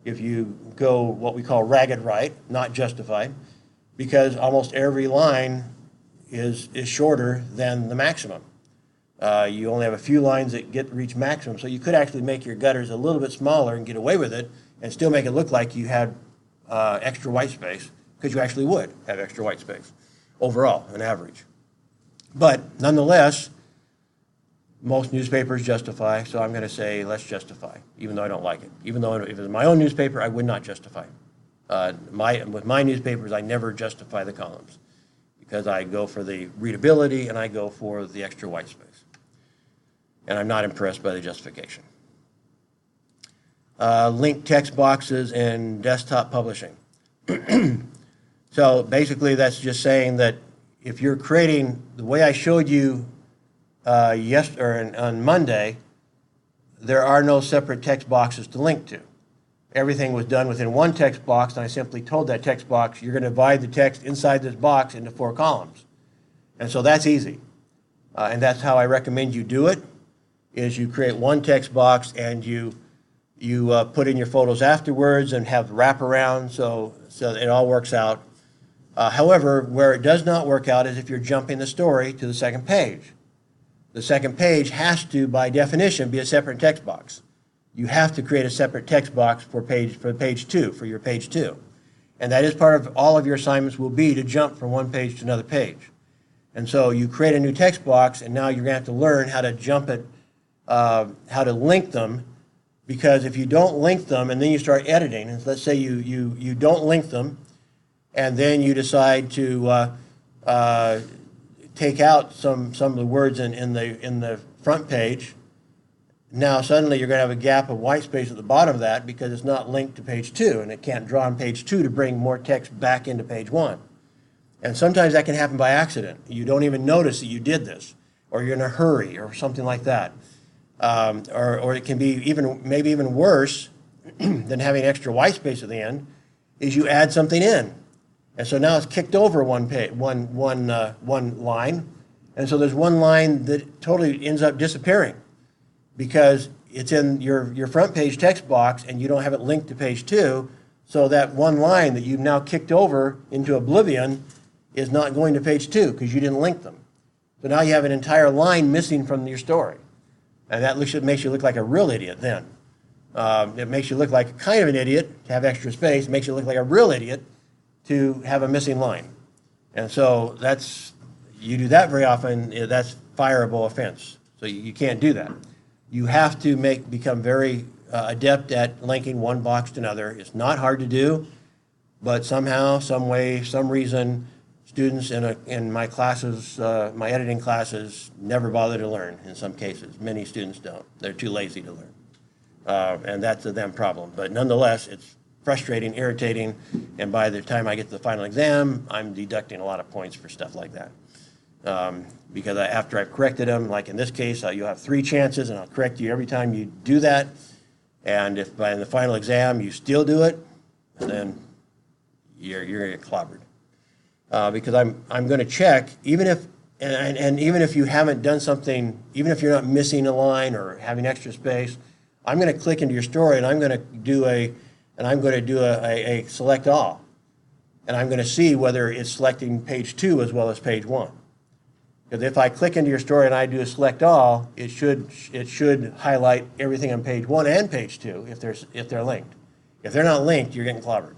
if you go what we call ragged right, not justified, because almost every line is shorter than the maximum. You only have a few lines that reach maximum, so you could actually make your gutters a little bit smaller and get away with it and still make it look like you had extra white space, because you actually would have extra white space overall, on average. But nonetheless, most newspapers justify, so I'm going to say let's justify, even though I don't like it. Even though if it was my own newspaper, I would not justify. With my newspapers, I never justify the columns, because I go for the readability and I go for the extra white space. And I'm not impressed by the justification. Linked text boxes in desktop publishing. So basically, that's just saying that if you're creating, the way I showed you on Monday, there are no separate text boxes to link to. Everything was done within one text box, and I simply told that text box, you're going to divide the text inside this box into 4 columns. And so that's easy. And that's how I recommend you do it, is you create one text box and you put in your photos afterwards and have wraparound, so it all works out. However, where it does not work out is if you're jumping the story to the second page. The second page has to, by definition, be a separate text box. You have to create a separate text box for page 2, for your page 2. And that is part of all of your assignments will be to jump from one page to another page. And so you create a new text box, and now you're going to have to learn how to jump it, how to link them, because if you don't link them and then you start editing, and let's say you don't link them, and then you decide to take out some of the words in the front page, now suddenly you're going to have a gap of white space at the bottom of that because it's not linked to page 2, and it can't draw on page 2 to bring more text back into page 1. And sometimes that can happen by accident. You don't even notice that you did this, or you're in a hurry or something like that. Or it can be maybe even worse than having extra white space at the end, is you add something in. And so now it's kicked over one line, and so there's one line that totally ends up disappearing because it's in your front page text box and you don't have it linked to page 2, so that one line that you've now kicked over into oblivion is not going to page 2 because you didn't link them. So now you have an entire line missing from your story. And that makes you look like a real idiot then. It makes you look like kind of an idiot to have extra space. It makes you look like a real idiot to have a missing line. And so you do that very often, that's fireable offense. So you can't do that. You have to become very adept at linking one box to another. It's not hard to do, but somehow, some way, some reason, students in my classes, my editing classes, never bother to learn in some cases. Many students don't. They're too lazy to learn. And that's a them problem. But nonetheless, it's frustrating, irritating, and by the time I get to the final exam, I'm deducting a lot of points for stuff like that. Because after I've corrected them, like in this case, you'll have 3 chances, and I'll correct you every time you do that. And if by the final exam you still do it, then you're going to get clobbered. Because I'm going to check, even if, and even if you haven't done something, even if you're not missing a line or having extra space, I'm going to click into your story and I'm going to do a select all. And I'm going to see whether it's selecting page 2 as well as page 1. Because if I click into your story and I do a select all, it should highlight everything on page 1 and page 2 if they're linked. If they're not linked, you're getting clobbered.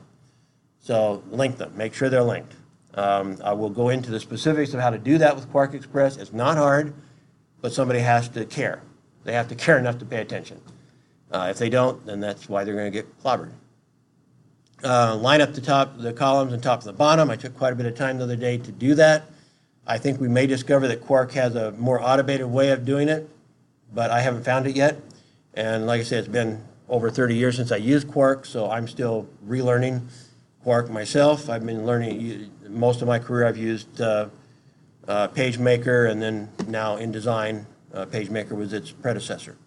So link them. Make sure they're linked. I will go into the specifics of how to do that with Quark Express. It's not hard, but somebody has to care. They have to care enough to pay attention. If they don't, then that's why they're going to get clobbered. Line up the columns and top to the bottom. I took quite a bit of time the other day to do that. I think we may discover that Quark has a more automated way of doing it, but I haven't found it yet. And like I said, it's been over 30 years since I used Quark, so I'm still relearning Quark myself. I've been learning, most of my career I've used PageMaker, and then now InDesign, PageMaker was its predecessor.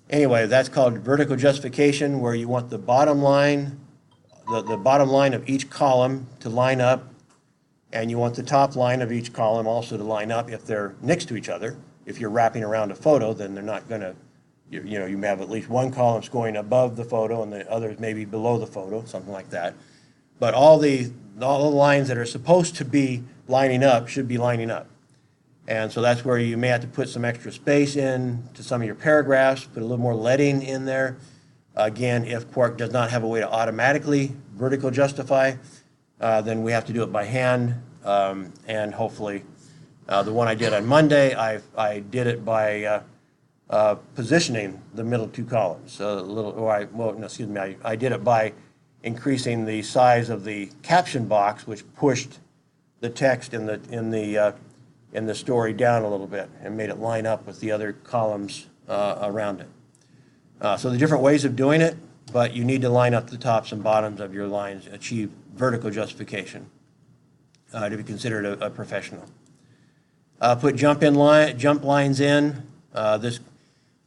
Anyway, that's called vertical justification, where you want the bottom line, the bottom line of each column to line up, and you want the top line of each column also to line up if they're next to each other. If you're wrapping around a photo, then they're not going to, you may have at least one column going above the photo and the others maybe below the photo, something like that. But all the lines that are supposed to be lining up should be lining up. And so that's where you may have to put some extra space in to some of your paragraphs, put a little more leading in there. Again, if Quark does not have a way to automatically vertical justify, then we have to do it by hand. And hopefully, the one I did on Monday, I did it by positioning the middle 2 columns. I did it by increasing the size of the caption box, which pushed the text in the story down a little bit and made it line up with the other columns around it. So the different ways of doing it, but you need to line up the tops and bottoms of your lines, achieve vertical justification to be considered a professional. Put jump lines in.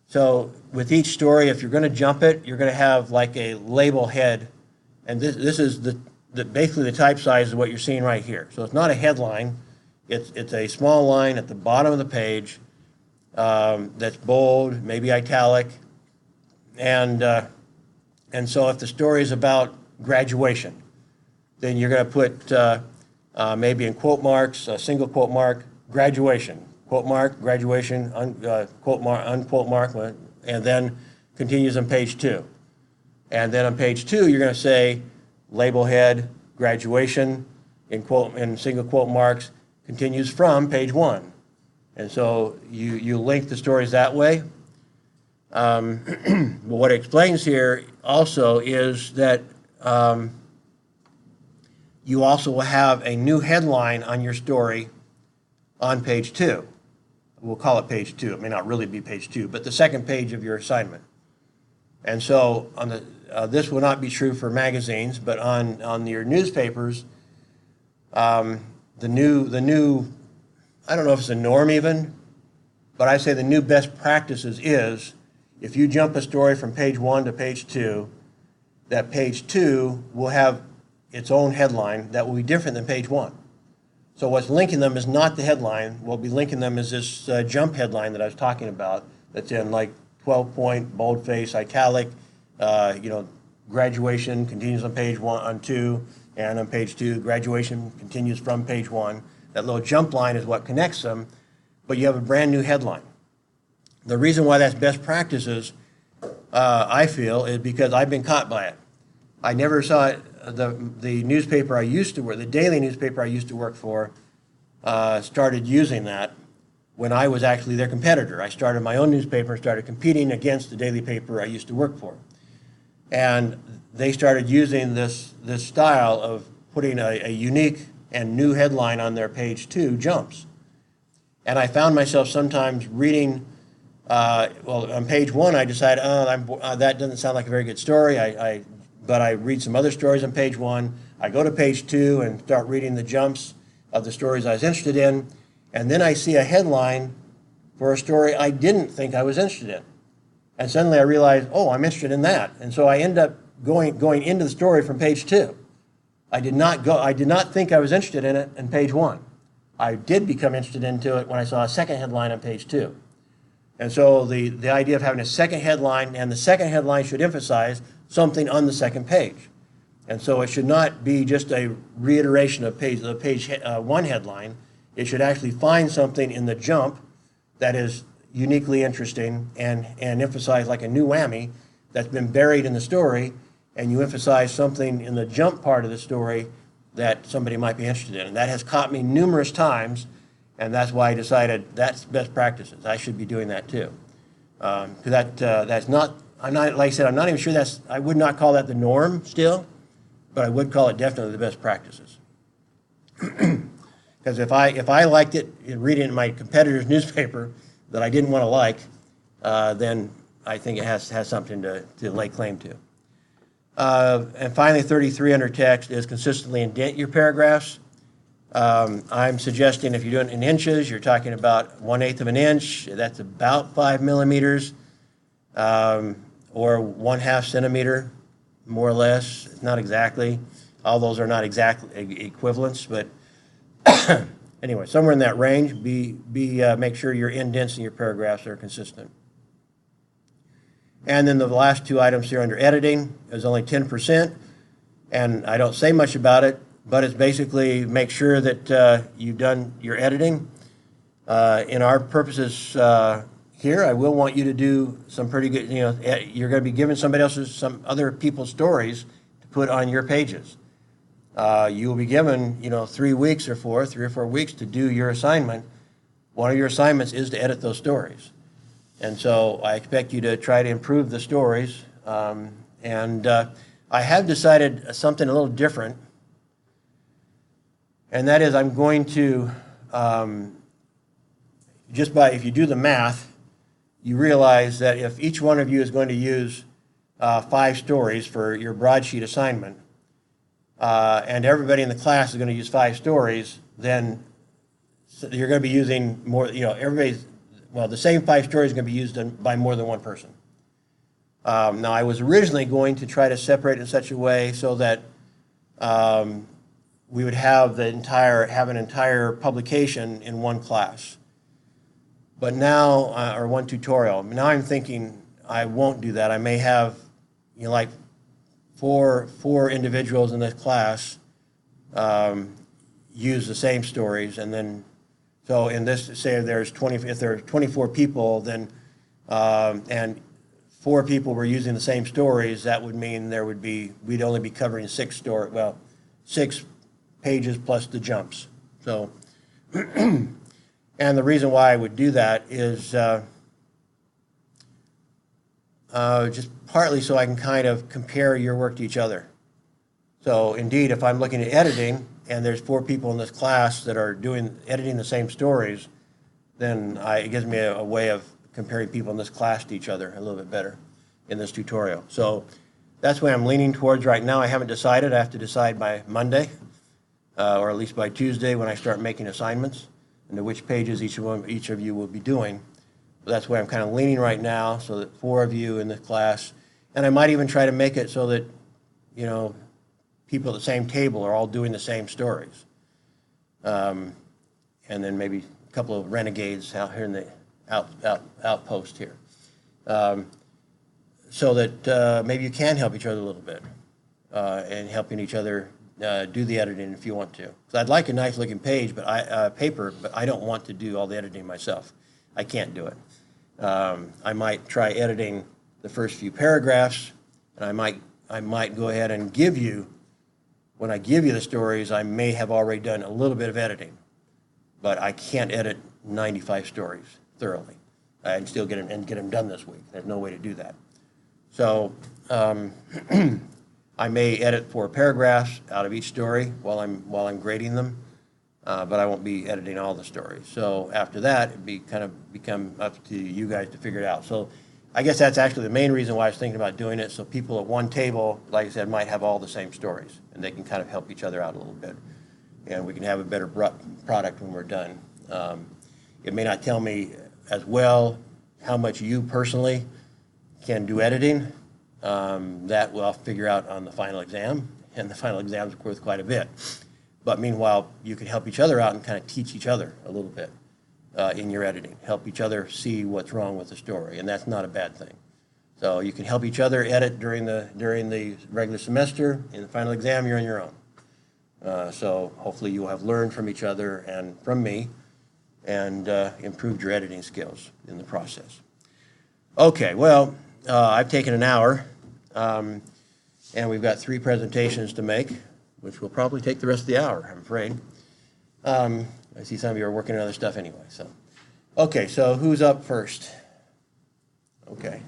So with each story, if you're going to jump it, you're going to have like a label head, and this is basically the type size of what you're seeing right here. So it's not a headline. It's a small line at the bottom of the page that's bold, maybe italic, and so if the story is about graduation, then you're going to put maybe in quote marks, a single quote mark, graduation, quote mark, graduation, quote mark, unquote mark, and then continues on page 2. And then on page 2, you're going to say label head, graduation, in single quote marks, continues from page 1. And so you link the stories that way. But what it explains here also is that you also will have a new headline on your story on page 2. We'll call it page 2. It may not really be page 2, but the second page of your assignment. And so this will not be true for magazines, but on your newspapers, the new, I don't know if it's a norm even, but I say the new best practices is if you jump a story from page 1 to page 2, that page 2 will have its own headline that will be different than page 1. So what's linking them is not the headline. What will be linking them is this jump headline that I was talking about that's in like 12-point, boldface, italic, graduation continues on page 1, on 2, and on page 2, graduation continues from page 1. That little jump line is what connects them, but you have a brand new headline. The reason why that's best practices, I feel, is because I've been caught by it. I never saw it. The newspaper I used to work, the daily newspaper I used to work for, started using that when I was actually their competitor. I started my own newspaper and started competing against the daily paper I used to work for. And they started using this style of putting a unique and new headline on their page 2 jumps. And I found myself sometimes reading, on page 1 I decided, that doesn't sound like a very good story, but I read some other stories on page 1. I go to page 2 and start reading the jumps of the stories I was interested in, and then I see a headline for a story I didn't think I was interested in. And suddenly I realized, oh, I'm interested in that. And so I end up going into the story from page 2. I did not think I was interested in it in page 1. I did become interested into it when I saw a second headline on page 2. And so the idea of having a second headline, and the second headline should emphasize something on the second page. And so it should not be just a reiteration of the page 1 headline. It should actually find something in the jump that is uniquely interesting and emphasize like a new whammy that's been buried in the story, and you emphasize something in the jump part of the story that somebody might be interested in. And that has caught me numerous times, and that's why I decided that's best practices. I should be doing that too. Because that's not, I'm not, like I said, I'm not even sure I would not call that the norm still, but I would call it definitely the best practices. Because if I liked it, reading it in my competitor's newspaper that I didn't want to like, then I think it has something to lay claim to. And finally, 33 under text is consistently indent your paragraphs. I'm suggesting if you're doing it in inches, you're talking about 1/8 of an inch. That's about 5 millimeters, or 1/2 centimeter, more or less. It's not exactly. All those are not exactly equivalents, but anyway, somewhere in that range. Make sure your indents in your paragraphs are consistent. And then the last 2 items here under editing is only 10%, and I don't say much about it, but it's basically make sure that you've done your editing. In our purposes here, I will want you to do some pretty good, you're going to be giving some other people's stories to put on your pages. You will be given, 3 weeks or 3 or 4 weeks to do your assignment. One of your assignments is to edit those stories. And so I expect you to try to improve the stories. And I have decided something a little different. And that is I'm going to, if you do the math, you realize that if each one of you is going to use 5 stories for your broadsheet assignment, and everybody in the class is going to use 5 stories, then you're going to be using more, the same 5 stories are going to be used by more than one person. Now, I was originally going to try to separate it in such a way so that we would have an entire publication in one class. But now, or one tutorial. Now I'm thinking I won't do that. I may have, like four individuals in this class use the same stories, and then, so in this, say if there are 24 people, then, and 4 people were using the same stories, that would mean we'd only be covering 6 pages plus the jumps. So, and the reason why I would do that is just partly so I can kind of compare your work to each other. So indeed, if I'm looking at editing and there's 4 people in this class that are editing the same stories, then it gives me a way of comparing people in this class to each other a little bit better in this tutorial. So that's what I'm leaning towards right now. I haven't decided. I have to decide by Monday, or at least by Tuesday when I start making assignments, and to which pages each of you will be doing. But that's where I'm kind of leaning right now, so that 4 of you in the class, and I might even try to make it so that, people at the same table are all doing the same stories. And then maybe a couple of renegades out here in the outpost here. So that maybe you can help each other a little bit, and helping each other do the editing if you want to. So I'd like a nice looking page, paper, but I don't want to do all the editing myself. I can't do it. I might try editing the first few paragraphs, and I might go ahead and when I give you the stories, I may have already done a little bit of editing, but I can't edit 95 stories thoroughly and still get them done this week. There's no way to do that. So I may edit 4 paragraphs out of each story while I'm grading them, but I won't be editing all the stories. So after that, it'd become up to you guys to figure it out. So I guess that's actually the main reason why I was thinking about doing it, so people at one table, like I said, might have all the same stories, and they can kind of help each other out a little bit, and we can have a better product when we're done. It may not tell me as well how much you personally can do editing. That we'll figure out on the final exam, and the final exam is worth quite a bit. But meanwhile, you can help each other out and kind of teach each other a little bit in your editing. Help each other see what's wrong with the story, and that's not a bad thing. So you can help each other edit during the regular semester. In the final exam, you're on your own. So hopefully you will have learned from each other and from me, and improved your editing skills in the process. Okay, well, I've taken an hour, and we've got 3 presentations to make, which will probably take the rest of the hour, I'm afraid. I see some of you are working on other stuff anyway. So, okay, so who's up first? Okay.